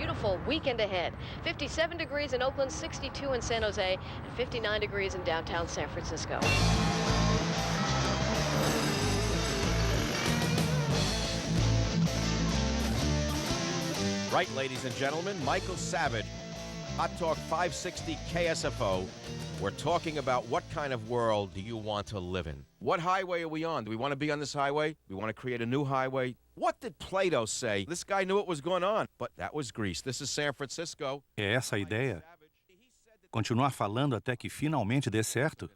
beautiful weekend ahead. 57 degrees in Oakland, 62 in San Jose, and 59 degrees in downtown San Francisco. Right, ladies and gentlemen, Michael Savage, Hot Talk 560 KSFO. We're talking about what kind of world do you want to live in? What highway are we on? Do we want to be on this highway? Do we want to create a new highway? What did Plato say? This guy knew what was going on, but that was Greece. This is San Francisco. É essa a ideia? Continuar falando até que finalmente dê certo?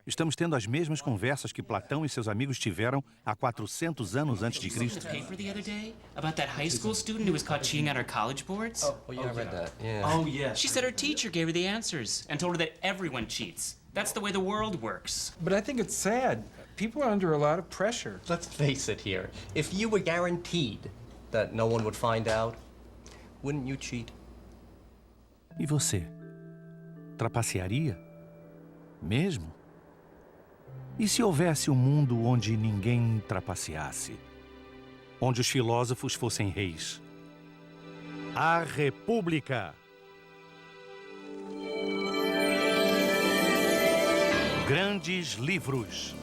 Estamos tendo as mesmas conversas que Platão e seus amigos tiveram há 400 anos antes de Cristo. Paper the other day about that high school student who was caught cheating on her college boards? Oh, yeah, I read that. Yeah. Oh, yeah. She said her teacher gave her the answers and told her that everyone cheats. That's the way the world works. But I think it's sad. People are under a lot of pressure. Let's face it here. If you were guaranteed that no one would find out, wouldn't you cheat? E você? Trapacearia? Mesmo? E se houvesse um mundo onde ninguém trapaceasse? Onde os filósofos fossem reis? A República! Grandes livros.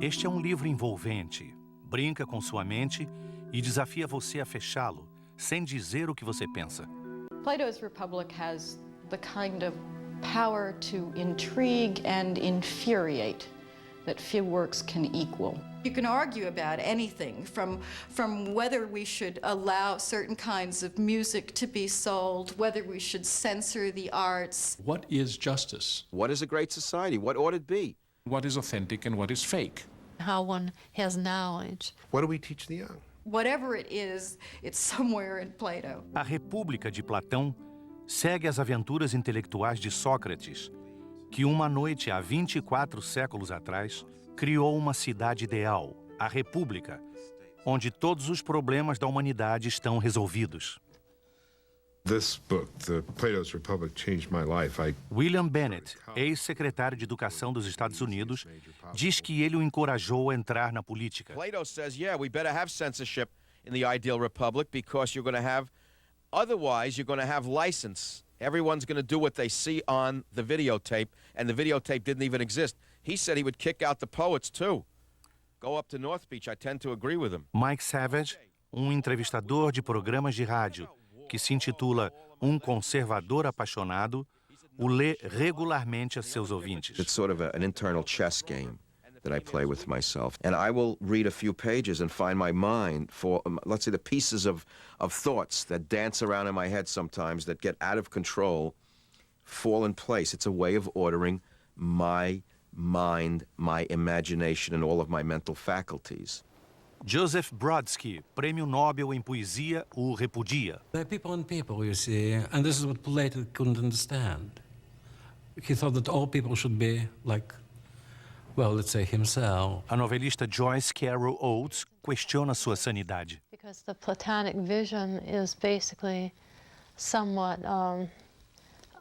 Este é um livro envolvente, brinca com sua mente e desafia você a fechá-lo, sem dizer o que você pensa. Plato's Republic has the kind of power to intrigue and infuriate that few works can equal. You can argue about anything, from whether we should allow certain kinds of music to be sold, whether we should censor the arts. What is justice? What is a great society? What ought it be? What is authentic and what is fake? How one has knowledge. What do we teach the young? Whatever it is, it's somewhere in Plato. A República de Platão segue as aventuras intelectuais de Sócrates, que uma noite há 24 séculos atrás criou uma cidade ideal, a República, onde todos os problemas da humanidade estão resolvidos. This book, the Plato's Republic, changed my life. William Bennett, ex-secretário de Educação dos Estados Unidos, diz que ele o encorajou a entrar na política. Plato says, yeah, we better have censorship in the ideal republic because you're going to have, otherwise you're going to have license. Everyone's going to do what they see on the videotape, and the videotape didn't even exist. He said he would kick out the poets too. Go up to North Beach, I tend to agree with him. Mike Savage, entrevistador de programas de rádio, que se intitula Um Conservador Apaixonado, o lê regularmente a seus ouvintes. It's sort of an internal chess game that I play with myself. And I will read a few pages and find my mind for, let's say, the pieces of thoughts that dance around in my head sometimes that get out of control, fall in place. It's a way of ordering my mind, my imagination, and all of my mental faculties. Joseph Brodsky, Prêmio Nobel em Poesia, o repudia. There are people and people, you see, and this is what Plato couldn't understand. He thought that all people should be like, well, let's say himself. A novelista Joyce Carol Oates questiona sua sanidade. Because the Platonic vision is basically somewhat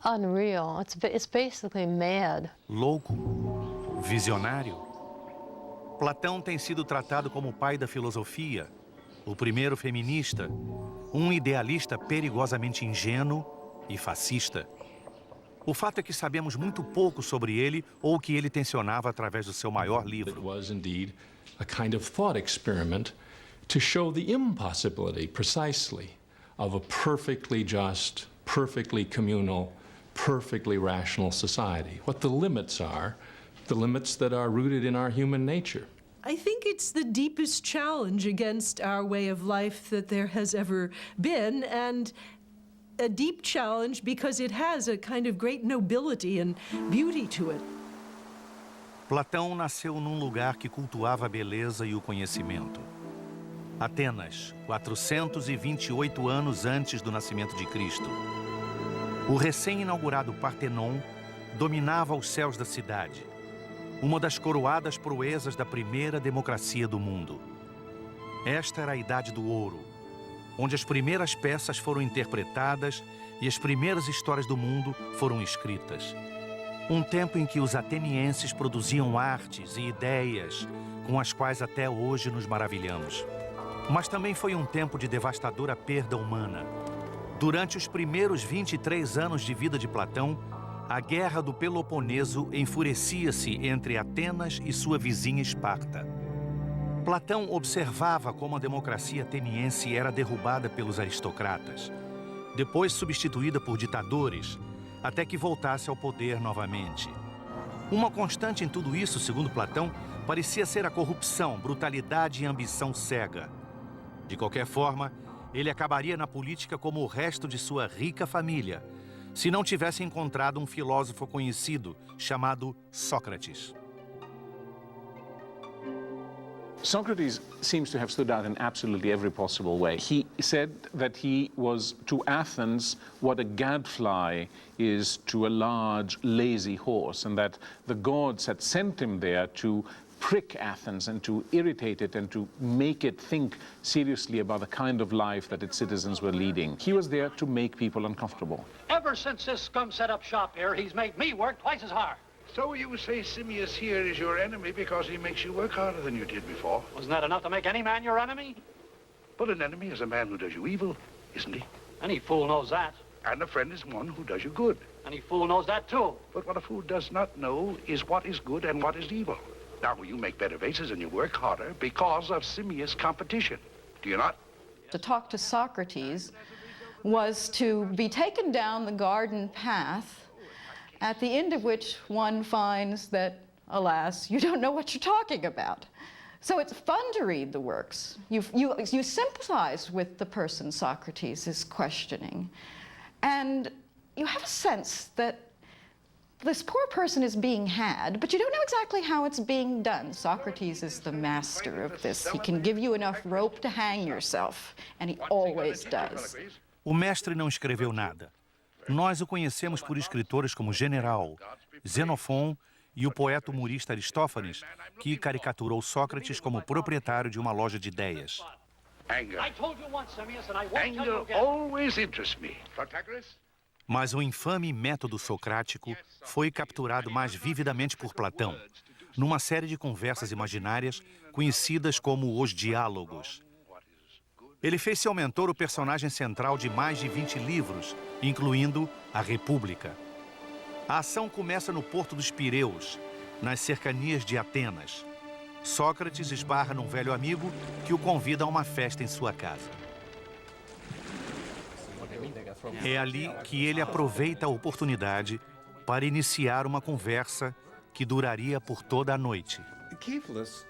unreal. It's basically mad. Louco, visionário. Platão tem sido tratado como o pai da filosofia, o primeiro feminista, um idealista perigosamente ingênuo e fascista. O fato é que sabemos muito pouco sobre ele ou o que ele tensionava através do seu maior livro. It was indeed a kind of thought experiment to show the impossibility precisely of a perfectly just, perfectly communal, perfectly rational society. What the limits are, the limits that are rooted in our human nature. I think it's the deepest challenge against our way of life that there has ever been, and a deep challenge because it has a kind of great nobility and beauty to it. Platão nasceu num lugar que cultuava a beleza e o conhecimento. Atenas, 428 anos antes do nascimento de Cristo. O recém-inaugurado Partenon dominava os céus da cidade. Uma das coroadas proezas da primeira democracia do mundo. Esta era a Idade do Ouro, onde as primeiras peças foram interpretadas e as primeiras histórias do mundo foram escritas. Um tempo em que os atenienses produziam artes e ideias com as quais até hoje nos maravilhamos. Mas também foi um tempo de devastadora perda humana. Durante os primeiros 23 anos de vida de Platão, a Guerra do Peloponeso enfurecia-se entre Atenas e sua vizinha Esparta. Platão observava como a democracia ateniense era derrubada pelos aristocratas, depois substituída por ditadores, até que voltasse ao poder novamente. Uma constante em tudo isso, segundo Platão, parecia ser a corrupção, brutalidade e ambição cega. De qualquer forma, ele acabaria na política como o resto de sua rica família, se não tivesse encontrado um filósofo conhecido chamado Sócrates. Socrates seems to have stood out in absolutely every possible way. He said that he was to Athens what a gadfly is to a large, lazy horse, and that the gods had sent him there to prick Athens and to irritate it and to make it think seriously about the kind of life that its citizens were leading. He was there to make people uncomfortable. Ever since this scum set up shop here, he's made me work twice as hard. So you say Simmias here is your enemy because he makes you work harder than you did before? Wasn't that enough to make any man your enemy? But an enemy is a man who does you evil, isn't he? Any fool knows that. And a friend is one who does you good. Any fool knows that, too. But what a fool does not know is what is good and what is evil. Now, you make better vases and you work harder because of Simmias' competition. Do you not? To talk to Socrates was to be taken down the garden path, at the end of which one finds that, alas, you don't know what you're talking about. So it's fun to read the works. You sympathize with the person Socrates is questioning. And you have a sense that this poor person is being had, but you don't know exactly how it's being done. Socrates is the master of this. He can give you enough rope to hang yourself, and he always does. O mestre não escreveu nada. Nós o conhecemos por escritores como General, Xenofon e o poeta humorista Aristófanes, que caricaturou Sócrates como proprietário de uma loja de ideias. Anger. I told you once, Simmias, and I won't tell you Anger again. always interests me. Protagoras? Mas o infame método socrático foi capturado mais vividamente por Platão, numa série de conversas imaginárias conhecidas como os diálogos. Ele fez seu mentor o personagem central de mais de 20 livros, incluindo a República. A ação começa no porto dos Pireus, nas cercanias de Atenas. Sócrates esbarra num velho amigo que o convida a uma festa em sua casa. É ali que ele aproveita a oportunidade para iniciar uma conversa que duraria por toda a noite. Keefless,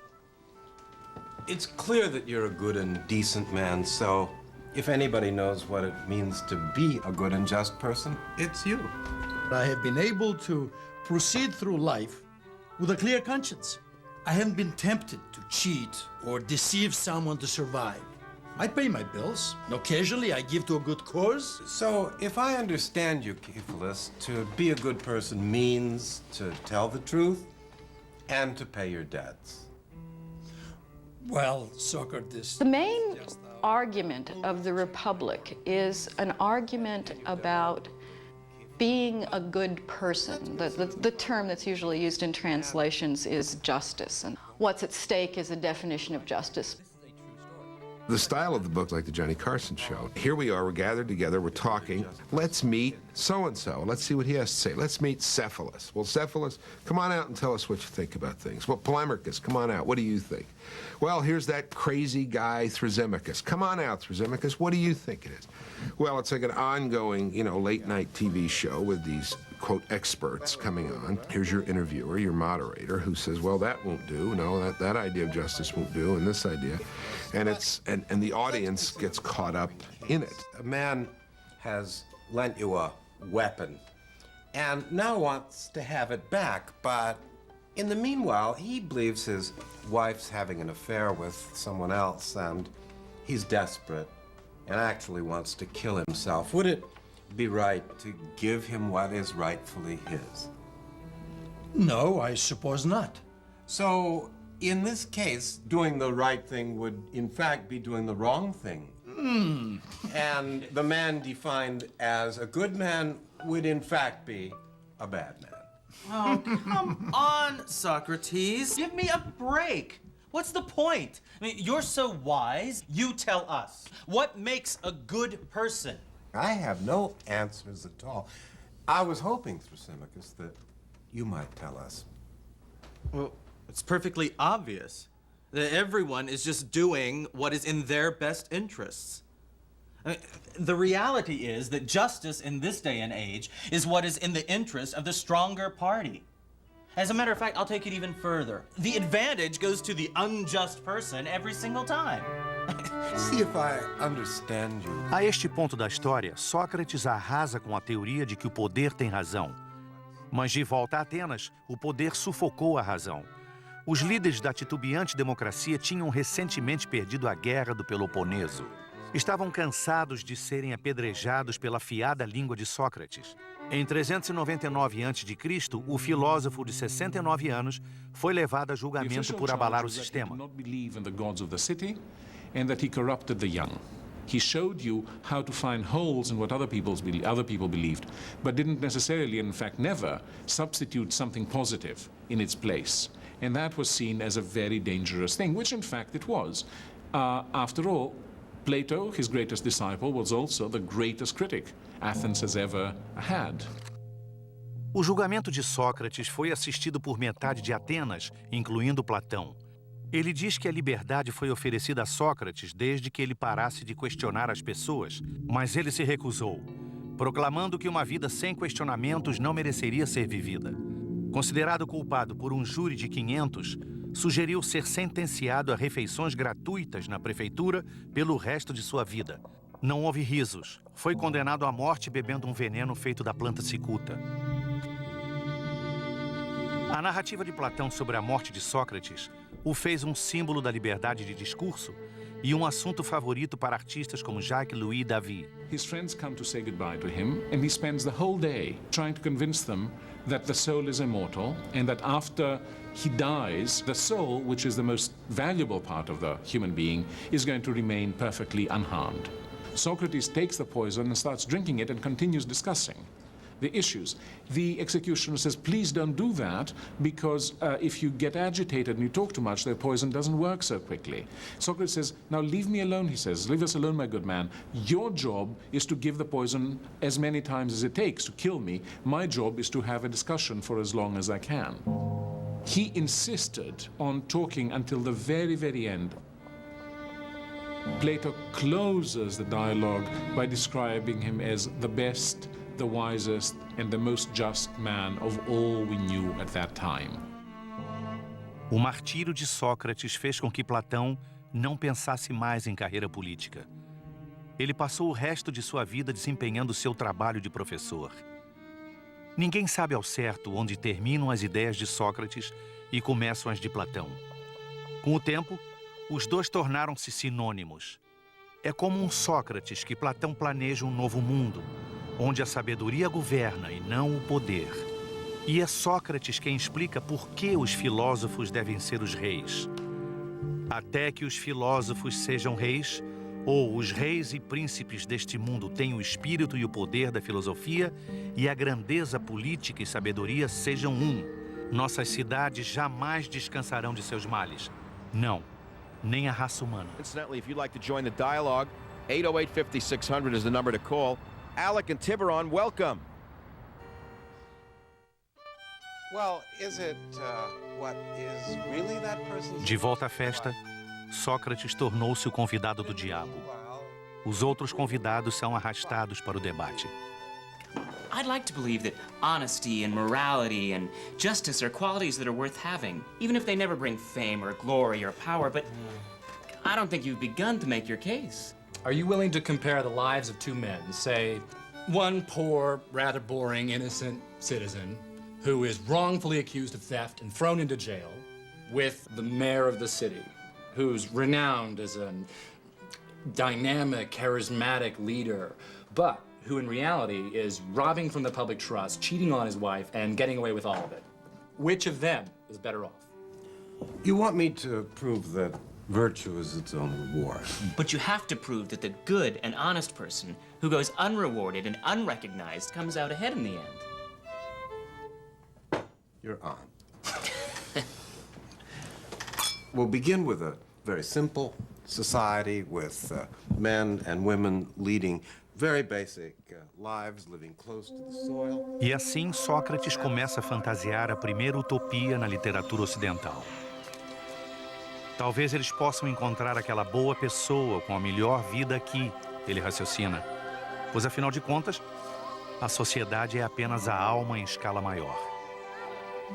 it's clear that you're a good and decent man, so if anybody knows what it means to be a good and just person, it's you. I have been able to proceed through life with a clear conscience. I haven't been tempted to cheat or deceive someone to survive. I pay my bills, and occasionally I give to a good cause. So, if I understand you, Keefless, to be a good person means to tell the truth and to pay your debts. Well, Socrates... The main argument of the Republic is an argument about being a good person. The term that's usually used in translations is justice, and what's at stake is a definition of justice. The style of the book, like the Johnny Carson show, here we are, we're gathered together, we're talking. Let's meet so-and-so. Let's see what he has to say. Let's meet Cephalus. Well, Cephalus, come on out and tell us what you think about things. Well, Polemarchus, come on out. What do you think? Well, here's that crazy guy, Thrasymachus. Come on out, Thrasymachus. What do you think it is? Well, it's like an ongoing, late-night TV show with these, quote, experts coming on. Here's your interviewer, your moderator, who says, well, that won't do. No, that idea of justice won't do, and this idea. And and the audience gets caught up in it. A man has lent you a weapon and now wants to have it back, but in the meanwhile, he believes his wife's having an affair with someone else, and he's desperate and actually wants to kill himself. Would it be right to give him what is rightfully his? No, I suppose not. So, in this case, doing the right thing would, in fact, be doing the wrong thing. And the man defined as a good man would, in fact, be a bad man. Oh, come on, Socrates. Give me a break. What's the point? I mean, you're so wise. You tell us. What makes a good person? I have no answers at all. I was hoping, Thrasymachus, that you might tell us. Well, it's perfectly obvious that everyone is just doing what is in their best interests. I mean, the reality is that justice in this day and age is what is in the interest of the stronger party. As a matter of fact, I'll take it even further. The advantage goes to the unjust person every single time. See if I understand you. A este ponto da história, Sócrates arrasa com a teoria de que o poder tem razão. Mas de volta a Atenas, o poder sufocou a razão. Os líderes da titubeante democracia tinham recentemente perdido a guerra do Peloponeso. Estavam cansados de serem apedrejados pela afiada língua de Sócrates. Em 399 a.C., o filósofo de 69 anos foi levado a julgamento por abalar o sistema. And that he corrupted the young. He showed you how to find holes in what other people believed, but didn't necessarily, in fact never, substitute something positive in its place. And that was seen as a very dangerous thing, which in fact it was. After all, Plato, his greatest disciple, was also the greatest critic Athens has ever had. O julgamento de Sócrates foi assistido por metade de Atenas, incluindo Platão. Ele diz que a liberdade foi oferecida a Sócrates desde que ele parasse de questionar as pessoas, mas ele se recusou, proclamando que uma vida sem questionamentos não mereceria ser vivida. Considerado culpado por um júri de 500, sugeriu ser sentenciado a refeições gratuitas na prefeitura pelo resto de sua vida. Não houve risos. Foi condenado à morte bebendo um veneno feito da planta cicuta. A narrativa de Platão sobre a morte de Sócrates o fez um símbolo da liberdade de discurso e um assunto favorito para artistas como Jacques-Louis David. His friends come to say goodbye to him, and he spends the whole day trying to convince them that the soul is immortal and that after he dies, the soul, which is the most valuable part of the human being, is going to remain perfectly unharmed. Socrates takes the poison and starts drinking it and continues discussing the issues. The executioner says, please don't do that, because if you get agitated and you talk too much, the poison doesn't work so quickly. Socrates says, now leave me alone, he says. Leave us alone, my good man. Your job is to give the poison as many times as it takes to kill me. My job is to have a discussion for as long as I can. He insisted on talking until the very, very end. Plato closes the dialogue by describing him as the best, the wisest, and the most just man of all we knew at that time. O martírio de Sócrates fez com que Platão não pensasse mais em carreira política. Ele passou o resto de sua vida desempenhando seu trabalho de professor. Ninguém sabe ao certo onde terminam as ideias de Sócrates e começam as de Platão. Com o tempo, os dois tornaram-se sinônimos. É como um Sócrates que Platão planeja um novo mundo, onde a sabedoria governa e não o poder. E é Sócrates quem explica por que os filósofos devem ser os reis. Até que os filósofos sejam reis, ou os reis e príncipes deste mundo tenham o espírito e o poder da filosofia, e a grandeza política e sabedoria sejam um, nossas cidades jamais descansarão de seus males. Não, nem a raça humana. Incidentally, if you'd like to join the dialogue, 808-5600 is the number to call. Alec and Tiburon, welcome. Well, is it what is really that person's... De volta à festa, Sócrates tornou-se o convidado do diabo. Os outros convidados são arrastados para o debate. I'd like to believe that honesty and morality and justice are qualities that are worth having, even if they never bring fame or glory or power, but I don't think you've begun to make your case. Are you willing to compare the lives of two men, say, one poor, rather boring, innocent citizen who is wrongfully accused of theft and thrown into jail, with the mayor of the city, who's renowned as a dynamic, charismatic leader, but who in reality is robbing from the public trust, cheating on his wife, and getting away with all of it? which of them is better off? You want me to prove that virtue is its own reward. But you have to prove that the good and honest person who goes unrewarded and unrecognized comes out ahead in the end. You're on. We'll begin with a very simple society with men and women leading very basic lives, living close to the soil. E assim Sócrates começa a fantasiar a primeira utopia na literatura ocidental. Talvez eles possam encontrar aquela boa pessoa com a melhor vida aqui, ele raciocina. Pois, afinal de contas, a sociedade é apenas a alma em escala maior.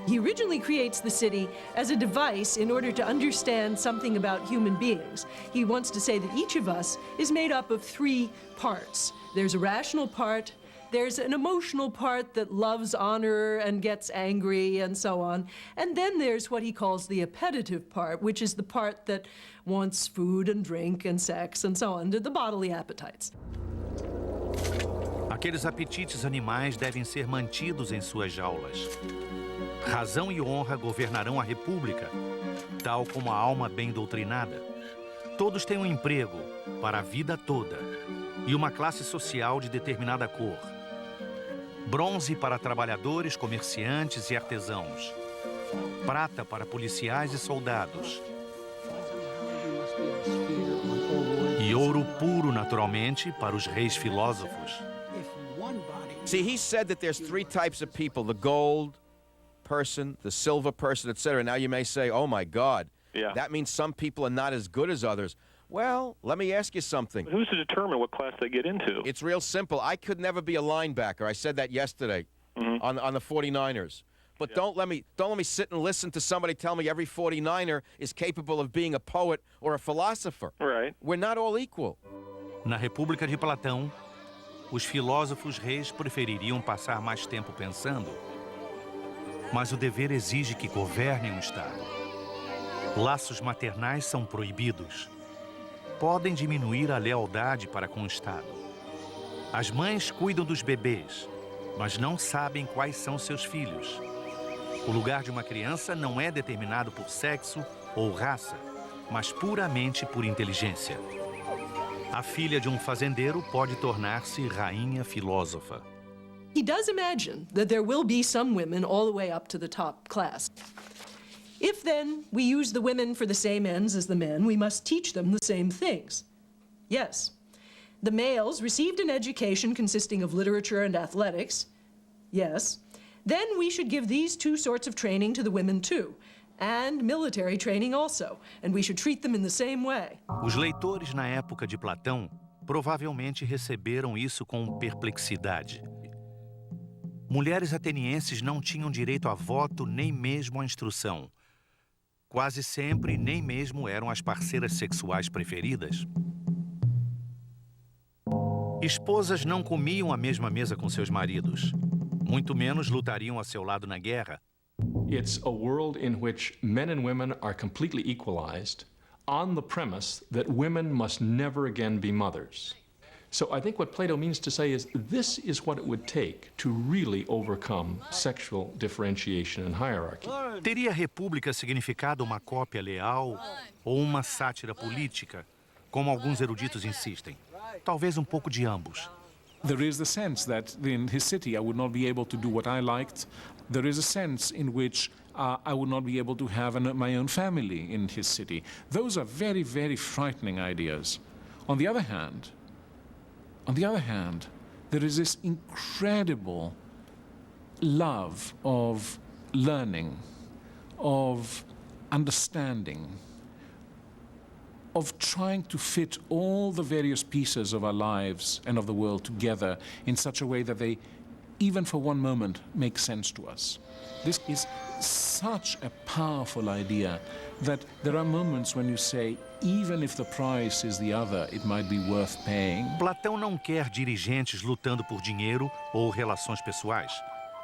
He originally creates the city as a device in order to understand something about human beings. He wants to say that each of us is made up of three parts. There's a rational part, there's an emotional part that loves honor and gets angry and so on, and then there's what he calls the appetitive part, which is the part that wants food and drink and sex and so on, the bodily appetites. Aqueles apetites animais devem ser mantidos em suas jaulas. Razão e honra governarão a República, tal como a alma bem doutrinada. Todos têm um emprego para a vida toda e uma classe social de determinada cor. Bronze para trabalhadores, comerciantes e artesãos. Prata para policiais e soldados. E ouro puro, naturalmente, para os reis filósofos. See, he said that there's three types of people, the gold person, the silver person, etc. Now you may say, oh my God, that means some people are not as good as others. Well, let me ask you something. Who's to determine what class they get into? It's real simple. I could never be a linebacker. I said that yesterday on the 49ers. But don't let me sit and listen to somebody tell me every 49er is capable of being a poet or a philosopher. Right. We're not all equal. Na República de Platão, os filósofos reis prefeririam passar mais tempo pensando. Mas o dever exige que governem o Estado. Laços maternais são proibidos. Podem diminuir a lealdade para com o Estado. As mães cuidam dos bebês, mas não sabem quais são seus filhos. O lugar de uma criança não é determinado por sexo ou raça, mas puramente por inteligência. A filha de um fazendeiro pode tornar-se rainha filósofa. He does imagine that there will be some women all the way up to the top class. If then we use the women for the same ends as the men, we must teach them the same things. Yes, the males received an education consisting of literature and athletics. Yes, then we should give these two sorts of training to the women too, and military training also, and we should treat them in the same way. Os leitores na época de Platão provavelmente receberam isso com perplexidade. Mulheres atenienses não tinham direito a voto nem mesmo à instrução. Quase sempre, nem mesmo eram as parceiras sexuais preferidas. Esposas não comiam à mesma mesa com seus maridos. Muito menos lutariam a seu lado na guerra. It's a world in which men and women are completely equalized on the premise that women must never again be mothers. So I think what Plato means to say is this is what it would take to really overcome sexual differentiation and hierarchy. Teria a República significado uma cópia leal ou uma sátira política, como alguns eruditos insistem? Talvez um pouco de ambos. There is the sense that in his city I would not be able to do what I liked. There is a sense in which I would not be able to have my own family in his city. Those are very, very frightening ideas. On the other hand, there is this incredible love of learning, of understanding, of trying to fit all the various pieces of our lives and of the world together in such a way that they, even for one moment, make sense to us. This is such a powerful idea that there are moments when you say, even if the price is the other, it might be worth paying. Platão não quer dirigentes lutando por dinheiro ou relações pessoais.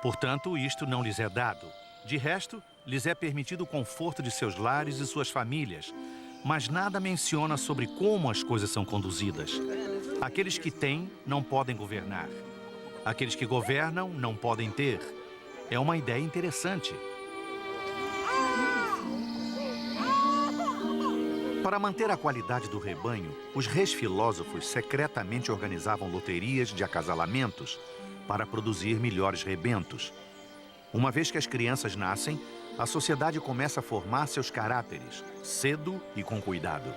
Portanto, isto não lhes é dado. De resto, lhes é permitido o conforto de seus lares e suas famílias, mas nada menciona sobre como as coisas são conduzidas. Aqueles que têm não podem governar. Aqueles que governam não podem ter. É uma ideia interessante. Para manter a qualidade do rebanho, os reis filósofos secretamente organizavam loterias de acasalamentos para produzir melhores rebentos. Uma vez que as crianças nascem, a sociedade começa a formar seus caráteres, cedo e com cuidado.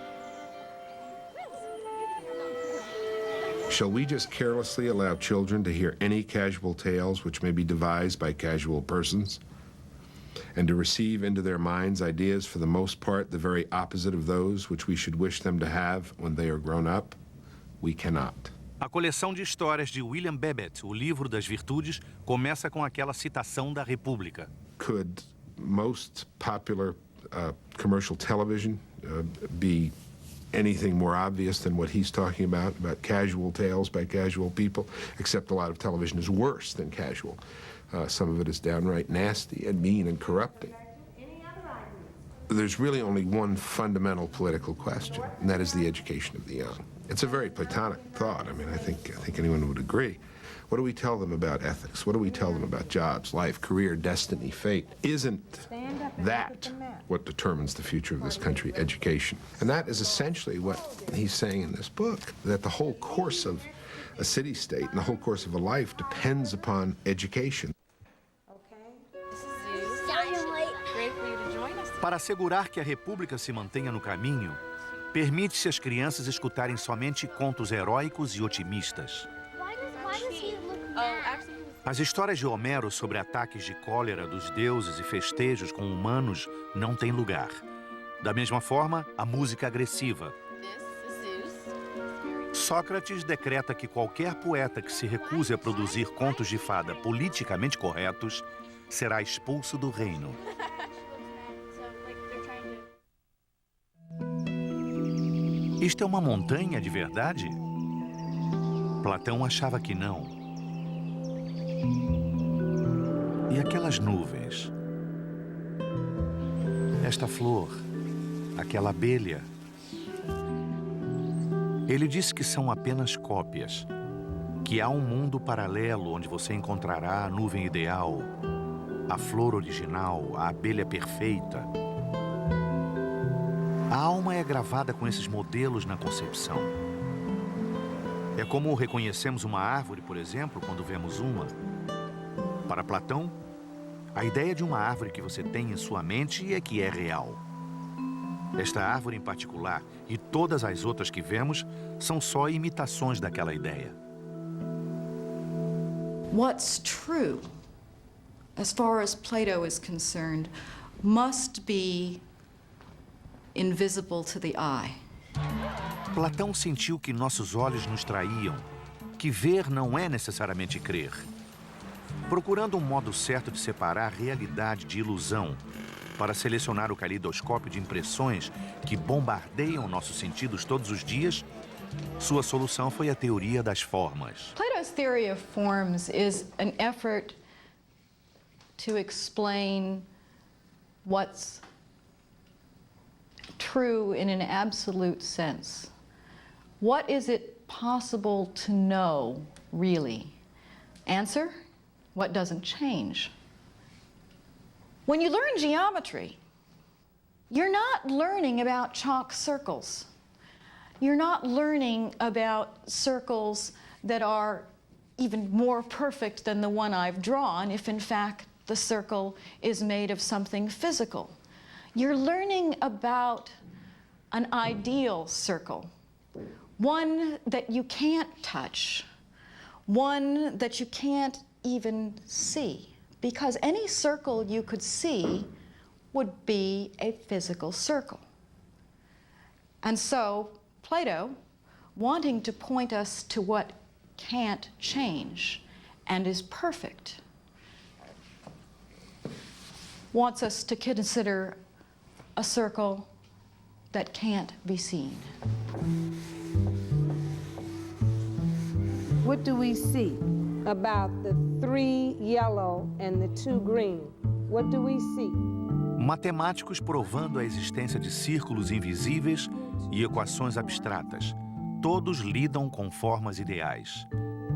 Shall we just carelessly allow children to hear any casual tales which may be devised by casual persons, and to receive into their minds ideas for the most part the very opposite of those which we should wish them to have when they are grown up? We cannot. A coleção de histórias de William Babbitt, o Livro das Virtudes, começa com aquela citação da República. Could most popular commercial television be anything more obvious than what he's talking about casual tales by casual people, except a lot of television is worse than casual. Some of it is downright nasty and mean and corrupting. There's really only one fundamental political question, and that is the education of the young. It's a very Platonic thought. I mean, I think anyone would agree. What do we tell them about ethics? What do we tell them about jobs, life, career, destiny, fate? Isn't that what determines the future of this country? Education. And that is essentially what he's saying in this book, that the whole course of a city-state and the whole course of a life depends upon education. Para assegurar que a República se mantenha no caminho, permite-se às crianças escutarem somente contos heróicos e otimistas. As histórias de Homero sobre ataques de cólera dos deuses e festejos com humanos não têm lugar. Da mesma forma, a música agressiva. Sócrates decreta que qualquer poeta que se recuse a produzir contos de fada politicamente corretos será expulso do reino. Isto é uma montanha de verdade? Platão achava que não. E aquelas nuvens? Esta flor? Aquela abelha? Ele disse que são apenas cópias, que há um mundo paralelo onde você encontrará a nuvem ideal, a flor original, a abelha perfeita. A alma é gravada com esses modelos na concepção. É como reconhecemos uma árvore, por exemplo, quando vemos uma. Para Platão, a ideia de uma árvore que você tem em sua mente é que é real. Esta árvore em particular e todas as outras que vemos são só imitações daquela ideia. What's true, as far as Plato is concerned, must be invisible to the eye. Platão sentiu que nossos olhos nos traíam, que ver não é necessariamente crer. Procurando um modo certo de separar realidade de ilusão, para selecionar o caleidoscópio de impressões que bombardeiam nossos sentidos todos os dias, sua solução foi a teoria das formas. Plato's theory of forms is an effort to explain what's true in an absolute sense. What is it possible to know, really? Answer, what doesn't change. When you learn geometry, you're not learning about chalk circles. You're not learning about circles that are even more perfect than the one I've drawn if, in fact, the circle is made of something physical. You're learning about an ideal circle, one that you can't touch, one that you can't even see, because any circle you could see would be a physical circle. And so Plato, wanting to point us to what can't change and is perfect, wants us to consider a circle that can't be seen. What do we see about the 3 yellow and the 2 green? What do we see? Matemáticos provando a existência de círculos invisíveis e equações abstratas. Todos lidam com formas ideais.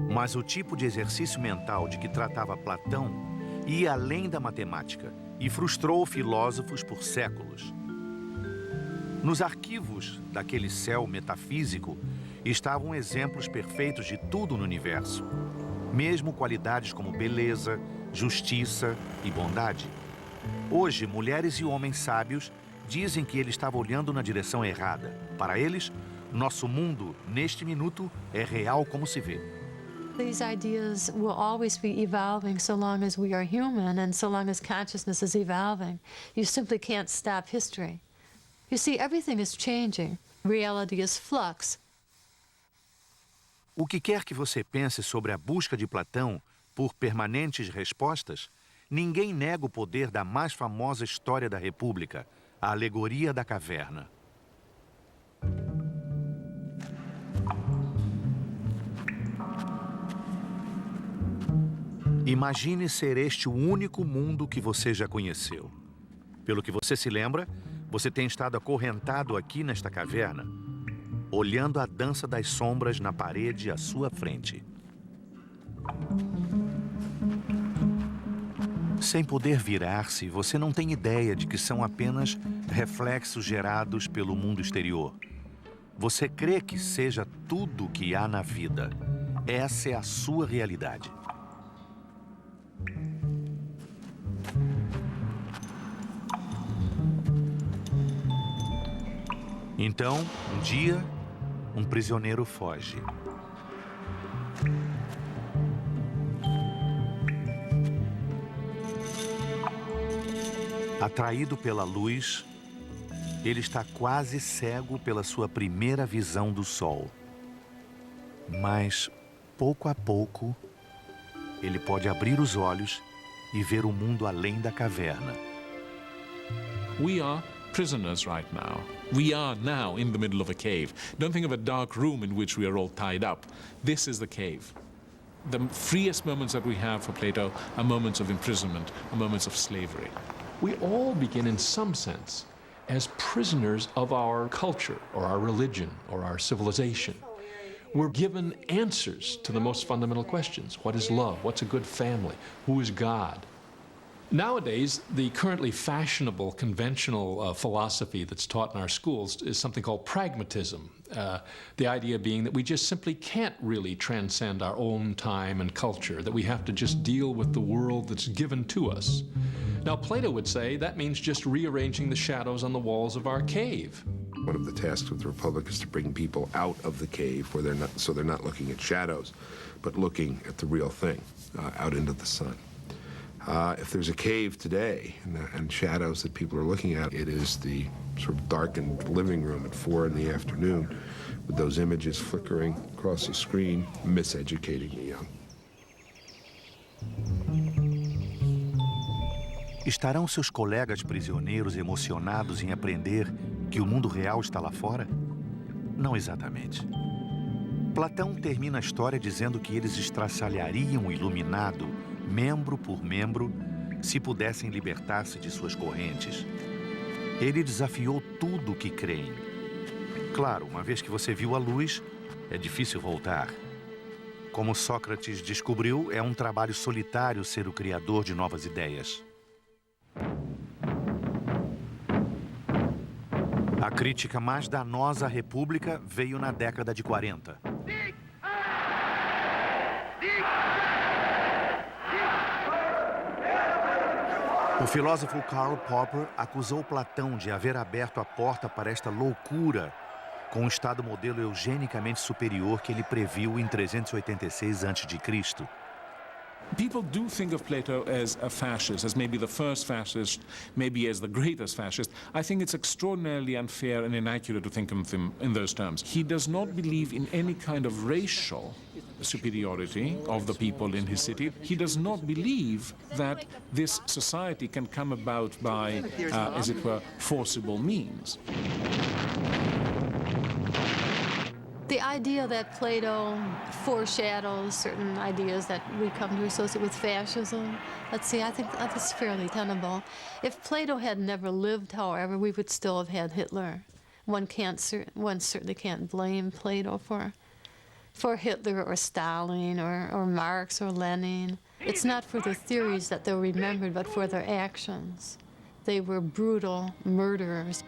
Mas o tipo de exercício mental de que tratava Platão ia além da matemática e frustrou filósofos por séculos. Nos arquivos daquele céu metafísico estavam exemplos perfeitos de tudo no universo, mesmo qualidades como beleza, justiça e bondade. Hoje, mulheres e homens sábios dizem que ele estava olhando na direção errada. Para eles, nosso mundo, neste minuto, é real como se vê. These ideas will always be evolving so long as we are human and so long as consciousness is evolving. You simply can't stop history. You see, everything is changing. Reality is flux. O que quer que você pense sobre a busca de Platão por permanentes respostas, ninguém nega o poder da mais famosa história da República, a alegoria da caverna. Imagine ser este o único mundo que você já conheceu. Pelo que você se lembra, você tem estado acorrentado aqui nesta caverna, olhando a dança das sombras na parede à sua frente. Sem poder virar-se, você não tem ideia de que são apenas reflexos gerados pelo mundo exterior. Você crê que seja tudo o que há na vida. Essa é a sua realidade. Então, um dia, um prisioneiro foge. Atraído pela luz, ele está quase cego pela sua primeira visão do sol. Mas, pouco a pouco, ele pode abrir os olhos e ver o mundo além da caverna. We are prisoners right now. We are now in the middle of a cave. Don't think of a dark room in which we are all tied up. This is the cave. The freest moments that we have for Plato are moments of imprisonment, are moments of slavery. We all begin, in some sense, as prisoners of our culture, or our religion, or our civilization. We're given answers to the most fundamental questions. What is love? What's a good family? Who is God? Nowadays, the currently fashionable, conventional philosophy that's taught in our schools is something called pragmatism. The idea being that we just simply can't really transcend our own time and culture, that we have to just deal with the world that's given to us. Now, Plato would say that means just rearranging the shadows on the walls of our cave. One of the tasks of the Republic is to bring people out of the cave where they're not looking at shadows, but looking at the real thing, out into the sun. If there's a cave today and shadows that people are looking at, it is the sort of darkened living room at 4 in the afternoon with those images flickering across the screen, miseducating the young. Estarão seus colegas prisioneiros emocionados em aprender que o mundo real está lá fora? Não exatamente. Platão termina a história dizendo que eles estraçalhariam o iluminado, membro por membro, se pudessem libertar-se de suas correntes. Ele desafiou tudo o que creem. Claro, uma vez que você viu a luz, é difícil voltar. Como Sócrates descobriu, é um trabalho solitário ser o criador de novas ideias. A crítica mais danosa à República veio na década de 40. O filósofo Karl Popper acusou Platão de haver aberto a porta para esta loucura com um Estado modelo eugenicamente superior que ele previu em 386 a.C. People do think of Plato as a fascist, as maybe the first fascist, maybe as the greatest fascist. I think it's extraordinarily unfair and inaccurate to think of him in those terms. He does not believe in any kind of racial superiority of the people in his city. He does not believe that this society can come about by, as it were, forcible means. The idea that Plato foreshadows certain ideas that we come to associate with fascism, let's see, I think that's fairly tenable. If Plato had never lived, however, we would still have had Hitler. One certainly can't blame Plato for Hitler or Stalin or Marx or Lenin. It's not for their theories that they're remembered, but for their actions. They were brutal murderers.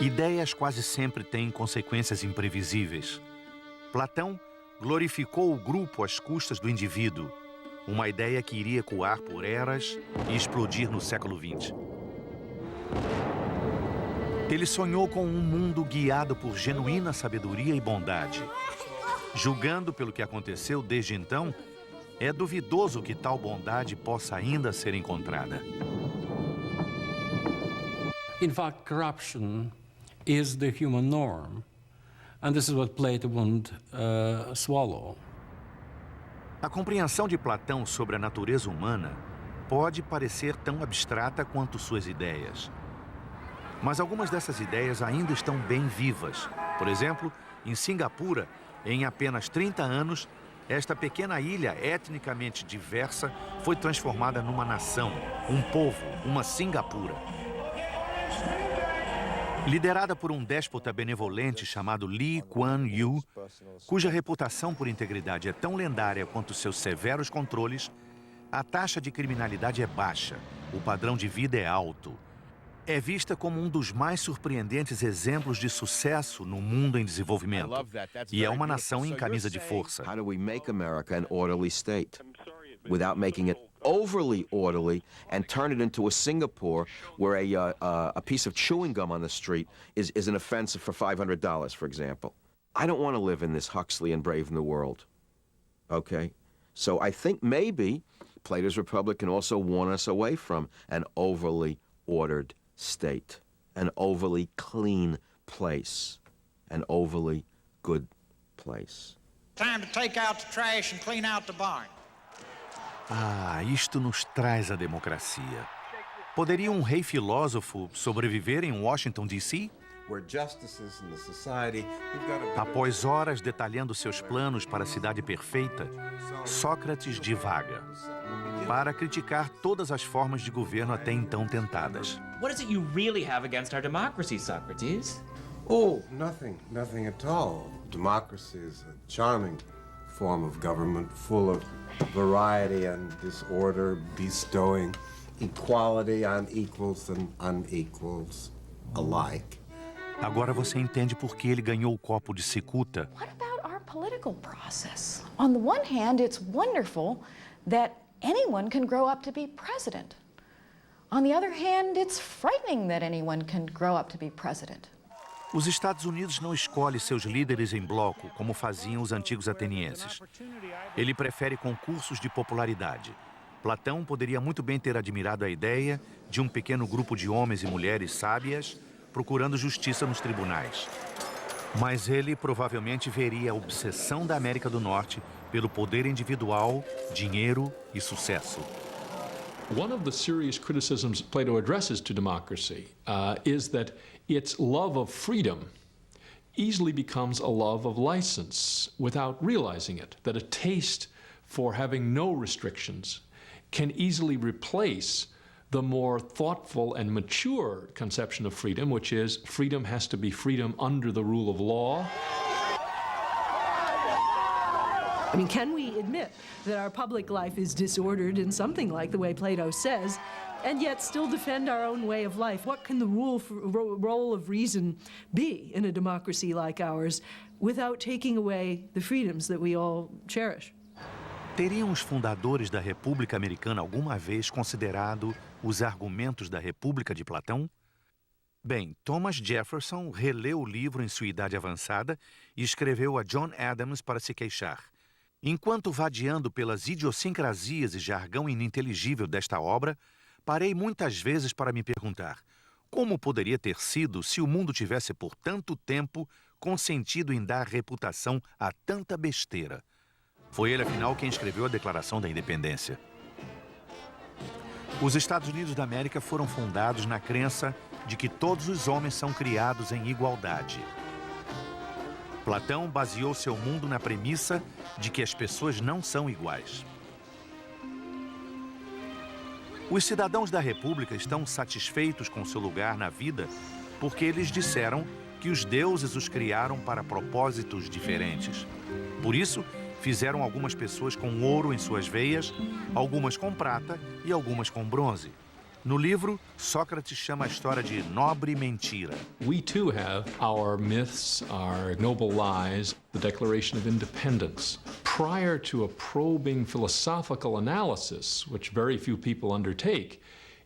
Ideias quase sempre têm consequências imprevisíveis. Platão glorificou o grupo às custas do indivíduo, uma ideia que iria ecoar por eras e explodir no século XX. Ele sonhou com um mundo guiado por genuína sabedoria e bondade. Julgando pelo que aconteceu desde então, é duvidoso que tal bondade possa ainda ser encontrada. In fact, corruption is the human norm. And this is what Plato wouldn't swallow. A compreensão de Platão sobre a natureza humana pode parecer tão abstrata quanto suas ideias. Mas algumas dessas ideias ainda estão bem vivas. Por exemplo, em Singapura, em apenas 30 anos, esta pequena ilha etnicamente diversa foi transformada numa nação, um povo, uma Singapura. Liderada por um déspota benevolente chamado Lee Kuan Yew, cuja reputação por integridade é tão lendária quanto seus severos controles, a taxa de criminalidade é baixa, o padrão de vida é alto. É vista como um dos mais surpreendentes exemplos de sucesso no mundo em desenvolvimento. E é uma nação em camisa de força. How do we make America an orderly state without making it overly orderly and turn it into a Singapore where a piece of chewing gum on the street is an offense for $500, for example? I don't want to live in this Huxley and Brave New World. Okay? So I think maybe Plato's Republic can also warn us away from an overly ordered state, an overly clean place, an overly good place. Time to take out the trash and clean out the barn. Ah, isto nos traz a democracia. Poderia um rei filósofo sobreviver em Washington, D.C.? Após horas detalhando seus planos para a cidade perfeita, Sócrates divaga para criticar todas as formas de governo até então tentadas. What is it you really have against our democracy, Socrates? Oh, nothing at all. Democracy is a charming form of government, full of variety and disorder, bestowing equality on equals and unequals alike. Agora você entende por que ele ganhou o copo de cicuta? What about our political process? On the one hand, it's wonderful that anyone can grow up to be president. On the other hand, it's frightening that anyone can grow up to be president. Os Estados Unidos não escolhem seus líderes em bloco, como faziam os antigos atenienses. Ele prefere concursos de popularidade. Platão poderia muito bem ter admirado a ideia de um pequeno grupo de homens e mulheres sábias procurando justiça nos tribunais. Mas ele provavelmente veria a obsessão da América do Norte pelo poder individual, dinheiro e sucesso. One of the serious criticisms Plato addresses to democracy is that its love of freedom easily becomes a love of license without realizing it, that a taste for having no restrictions can easily replace the more thoughtful and mature conception of freedom, which is freedom has to be freedom under the rule of law. I mean, can we admit that our public life is disordered in something like the way Plato says, and yet still defend our own way of life? What can the role of reason be in a democracy like ours without taking away the freedoms that we all cherish? Teriam os fundadores da República Americana alguma vez considerado os argumentos da República de Platão? Bem, Thomas Jefferson releu o livro em sua idade avançada e escreveu a John Adams para se queixar. Enquanto vadiando pelas idiosincrasias e jargão ininteligível desta obra, parei muitas vezes para me perguntar como poderia ter sido se o mundo tivesse por tanto tempo consentido em dar reputação a tanta besteira. Foi ele, afinal, quem escreveu a Declaração da Independência. Os Estados Unidos da América foram fundados na crença de que todos os homens são criados em igualdade. Platão baseou seu mundo na premissa de que as pessoas não são iguais. Os cidadãos da República estão satisfeitos com seu lugar na vida porque eles disseram que os deuses os criaram para propósitos diferentes. Por isso, fizeram algumas pessoas com ouro em suas veias, algumas com prata e algumas com bronze. No livro, Sócrates chama a história de nobre mentira. We too have our myths, our noble lies, the Declaration of Independence. Prior to a probing philosophical analysis, which very few people undertake,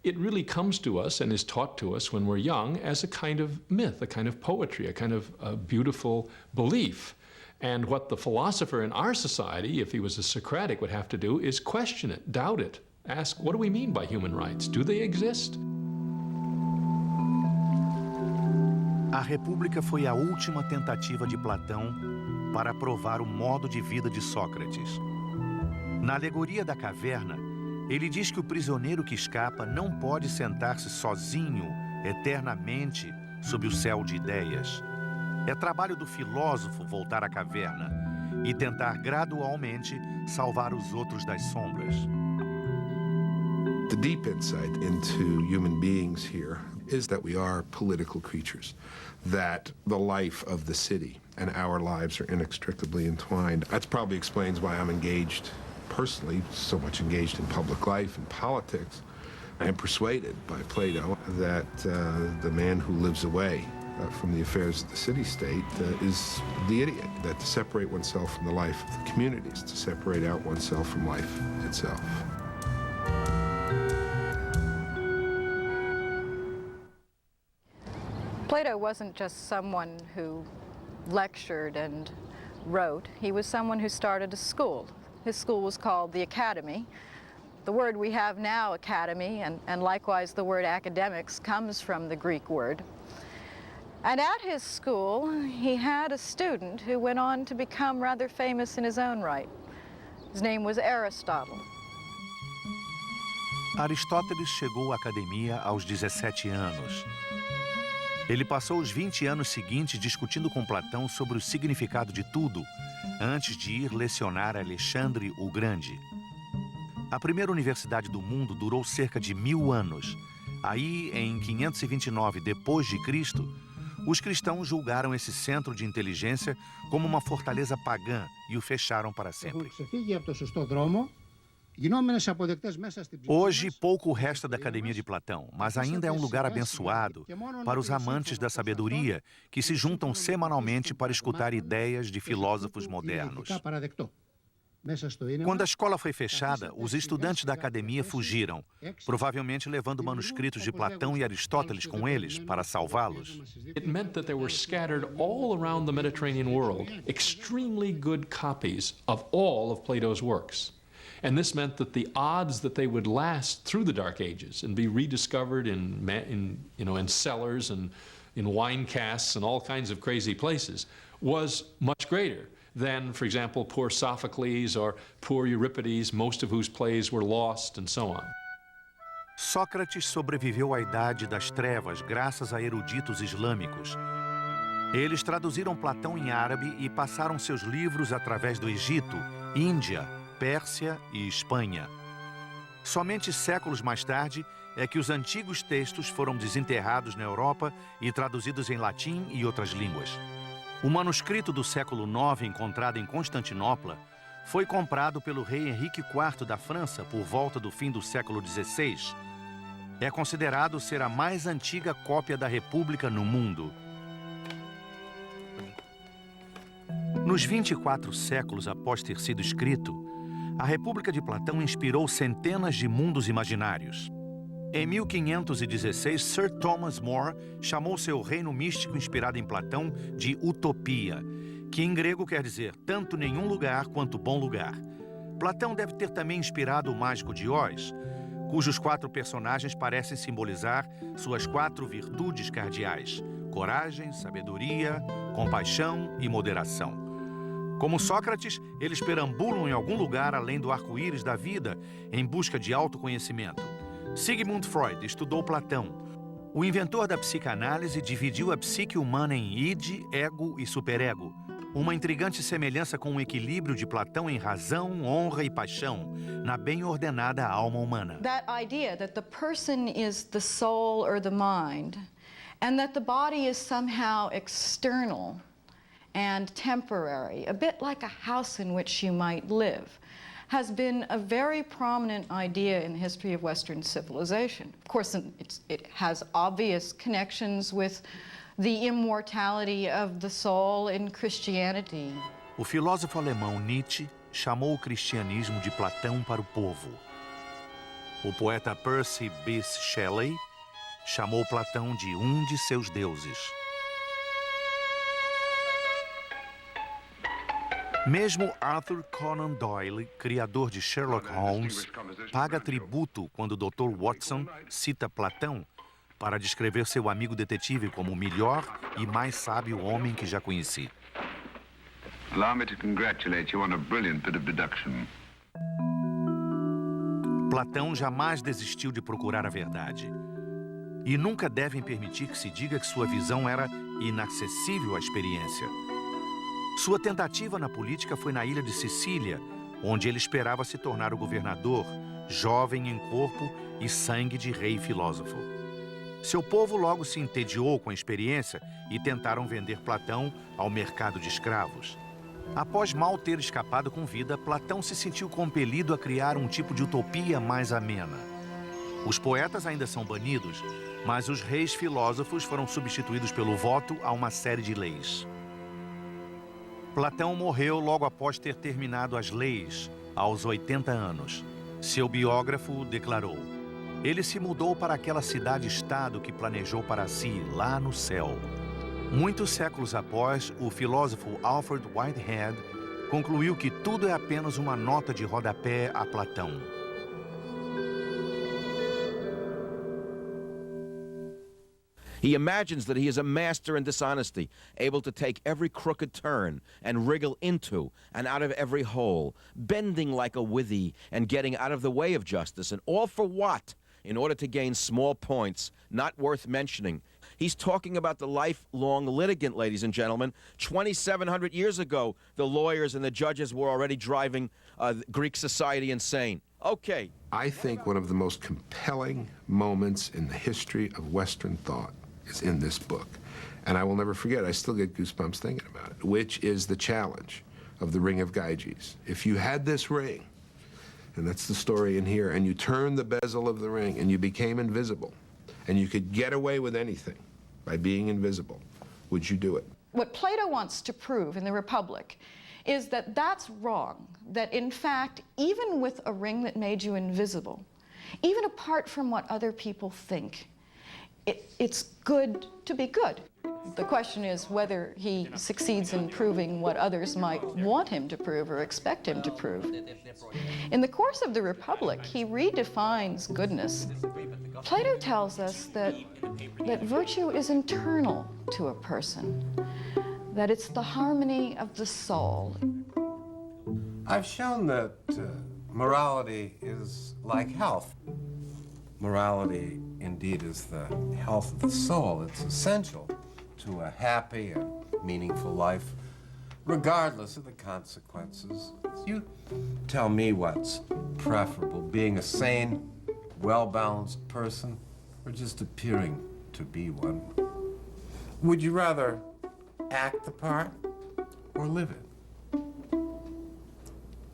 it really comes to us and is taught to us when we're young as a kind of myth, a kind of poetry, a kind of beautiful belief. And what the philosopher in our society, if he was a Socratic, would have to do is question it, doubt it. Ask, what do we mean by human rights? Do they exist? A República foi a última tentativa de Platão para provar o modo de vida de Sócrates. Na alegoria da caverna, ele diz que o prisioneiro que escapa não pode sentar-se sozinho, eternamente, sob o céu de ideias. É trabalho do filósofo voltar à caverna e tentar gradualmente salvar os outros das sombras. The deep insight into human beings here is that we are political creatures, that the life of the city and our lives are inextricably entwined. That probably explains why I'm engaged personally, so much engaged in public life and politics. I am persuaded by Plato that the man who lives away from the affairs of the city-state is the idiot, that to separate oneself from the life of the community is to separate out oneself from life itself. Plato wasn't just someone who lectured and wrote. He was someone who started a school. His school was called the Academy. The word we have now, academy, and likewise the word academics, comes from the Greek word. And at his school, he had a student who went on to become rather famous in his own right. His name was Aristotle. Aristóteles chegou à academia aos 17 anos. Ele passou os 20 anos seguintes discutindo com Platão sobre o significado de tudo, antes de ir lecionar a Alexandre o Grande. A primeira universidade do mundo durou cerca de 1000 anos. Aí, em 529 d.C., os cristãos julgaram esse centro de inteligência como uma fortaleza pagã e o fecharam para sempre. Hoje, pouco resta da Academia de Platão, mas ainda é um lugar abençoado para os amantes da sabedoria que se juntam semanalmente para escutar ideias de filósofos modernos. Quando a escola foi fechada, os estudantes da academia fugiram, provavelmente levando manuscritos de Platão e Aristóteles com eles para salvá-los. It meant that there were scattered all around the Mediterranean world extremely good copies of all of Plato's works. And this meant that the odds that they would last through the Dark Ages and be rediscovered in cellars and in wine casks and all kinds of crazy places was much greater than, for example, poor Sophocles or poor Euripides, most of whose plays were lost, and so on. Sócrates sobreviveu à Idade das Trevas graças a eruditos islâmicos. Eles traduziram Platão em árabe e passaram seus livros através do Egito, Índia, Pérsia e Espanha. Somente séculos mais tarde é que os antigos textos foram desenterrados na Europa e traduzidos em latim e outras línguas. O manuscrito do século IX, encontrado em Constantinopla, foi comprado pelo rei Henrique IV da França por volta do fim do século XVI. É considerado ser a mais antiga cópia da República no mundo. Nos 24 séculos após ter sido escrito, a República de Platão inspirou centenas de mundos imaginários. Em 1516, Sir Thomas More chamou seu reino místico inspirado em Platão de Utopia, que em grego quer dizer tanto nenhum lugar quanto bom lugar. Platão deve ter também inspirado o mágico de Oz, cujos 4 personagens parecem simbolizar suas 4 virtudes cardeais: coragem, sabedoria, compaixão e moderação. Como Sócrates, eles perambulam em algum lugar além do arco-íris da vida em busca de autoconhecimento. Sigmund Freud estudou Platão. O inventor da psicanálise dividiu a psique humana em id, ego e superego, uma intrigante semelhança com o equilíbrio de Platão em razão, honra e paixão, na bem ordenada alma humana. That idea that the person is the soul or the mind, and that the body is somehow external and temporary, a bit like a house in which you might live. has been a very prominent idea in the history of Western civilization. Of course, it has obvious connections with the immortality of the soul in Christianity. O filósofo alemão Nietzsche chamou o cristianismo de Platão para o povo. O poeta Percy Bysshe Shelley chamou Platão de de seus deuses. Mesmo Arthur Conan Doyle, criador de Sherlock Holmes, paga tributo quando o Dr. Watson cita Platão para descrever seu amigo detetive como o melhor e mais sábio homem que já conheci. Allow me to congratulate you on a brilliant bit of deduction. Platão jamais desistiu de procurar a verdade. E nunca devem permitir que se diga que sua visão era inacessível à experiência. Sua tentativa na política foi na ilha de Sicília, onde ele esperava se tornar o governador, jovem em corpo e sangue de rei filósofo. Seu povo logo se entediou com a experiência e tentaram vender Platão ao mercado de escravos. Após mal ter escapado com vida, Platão se sentiu compelido a criar um tipo de utopia mais amena. Os poetas ainda são banidos, mas os reis filósofos foram substituídos pelo voto a uma série de leis. Platão morreu logo após ter terminado as leis, aos 80 anos. Seu biógrafo declarou: ele se mudou para aquela cidade-estado que planejou para si, lá no céu. Muitos séculos após, o filósofo Alfred Whitehead concluiu que tudo é apenas uma nota de rodapé a Platão. He imagines that he is a master in dishonesty, able to take every crooked turn and wriggle into and out of every hole, bending like a withy and getting out of the way of justice, and all for what? In order to gain small points, not worth mentioning. He's talking about the lifelong litigant, ladies and gentlemen. 2,700 years ago, the lawyers and the judges were already driving Greek society insane. Okay. I think one of the most compelling moments in the history of Western thought is in this book. And I will never forget, I still get goosebumps thinking about it, which is the challenge of the Ring of Gyges. If you had this ring, and that's the story in here, and you turned the bezel of the ring and you became invisible, and you could get away with anything by being invisible, would you do it? What Plato wants to prove in the Republic is that that's wrong, that in fact, even with a ring that made you invisible, even apart from what other people think, it's good to be good. The question is whether he succeeds in proving what others might want him to prove or expect him to prove. In the course of the Republic, he redefines goodness. Plato tells us that virtue is internal to a person, that it's the harmony of the soul. I've shown that morality is like health. Morality, indeed, is the health of the soul. It's essential to a happy and meaningful life, regardless of the consequences. You tell me what's preferable, being a sane, well-balanced person, or just appearing to be one? Would you rather act the part or live it?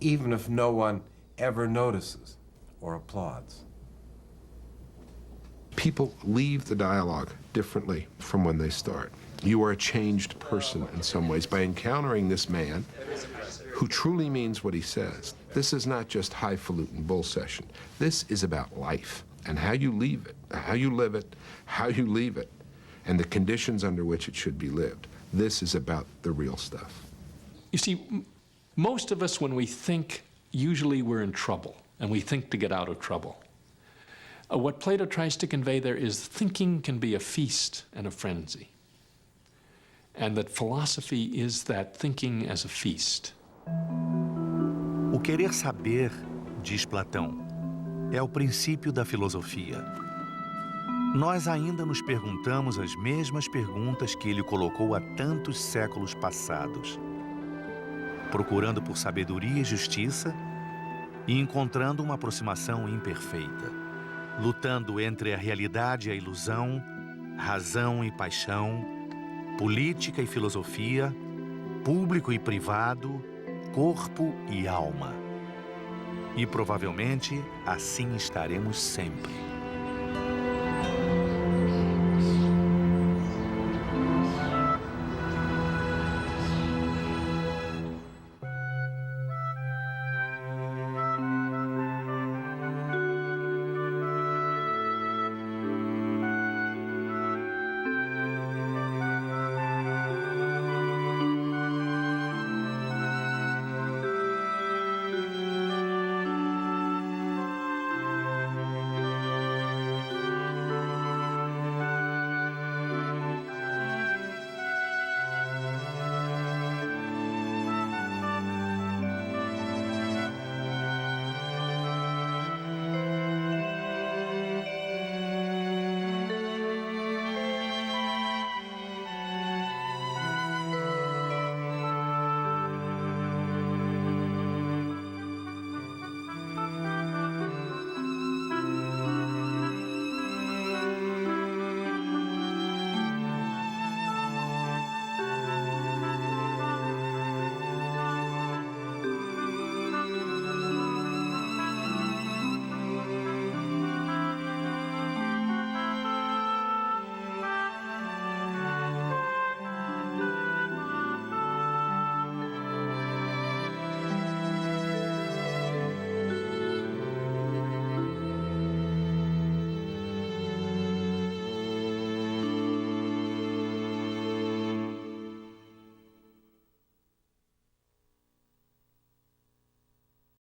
Even if no one ever notices or applauds. People leave the dialogue differently from when they start. You are a changed person in some ways by encountering this man who truly means what he says. This is not just highfalutin bull session. This is about life and how you leave it, how you live it, how you leave it, and the conditions under which it should be lived. This is about the real stuff. You see, most of us, when we think, usually we're in trouble, and we think to get out of trouble. What Plato tries to convey there is thinking can be a feast and a frenzy, and that philosophy is that thinking as a feast. O querer saber, diz Platão, é o princípio da filosofia. Nós ainda nos perguntamos as mesmas perguntas que ele colocou há tantos séculos passados, procurando por sabedoria e justiça e encontrando uma aproximação imperfeita, lutando entre a realidade e a ilusão, razão e paixão, política e filosofia, público e privado, corpo e alma. E provavelmente assim estaremos sempre.